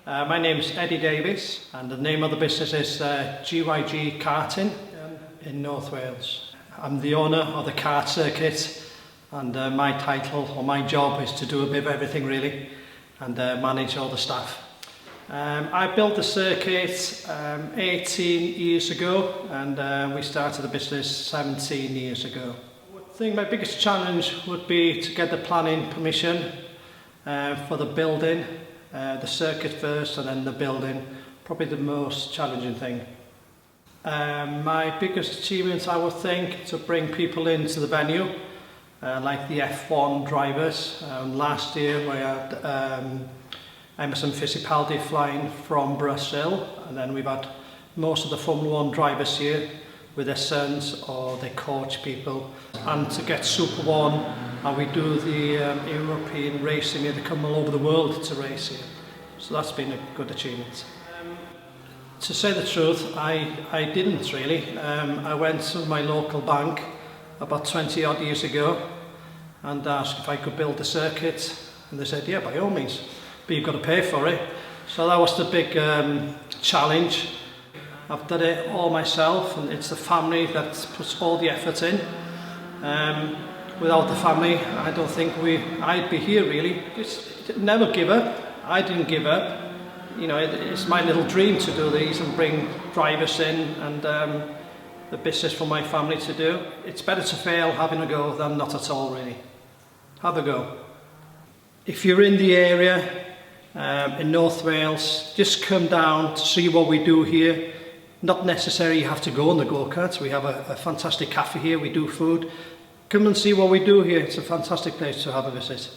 My name's Eddie Davies and the name of the business is GYG Karting in North Wales. I'm the owner of the kart circuit and my title or my job is to do a bit of everything really and manage all the staff. I built the circuit 18 years ago and we started the business 17 years ago. I think my biggest challenge would be to get the planning permission for the building. The circuit first and then the building, probably the most challenging thing. My biggest achievement I would think to bring people into the venue, like the F1 drivers. Last year we had Emerson Fittipaldi flying from Brazil, and then we've had most of the Formula 1 drivers here with their sons or their coach people, and to get Super 1. And we do the European racing here. They come all over the world to race here. So that's been a good achievement. To say the truth, I didn't really. I went to my local bank about 20 odd years ago and asked if I could build a circuit. And they said, yeah, by all means, but you've got to pay for it. So that was the big challenge. I've done it all myself, and it's the family that puts all the effort in. Without the family, I don't think I'd be here really. Just never give up. I didn't give up. You know, it's my little dream to do these and bring drivers in and the business for my family to do. It's better to fail having a go than not at all really. Have a go. If you're in the area in North Wales, just come down to see what we do here. Not necessarily you have to go on the go-karts. We have a fantastic cafe here, we do food. Come and see what we do here. It's a fantastic place to have a visit.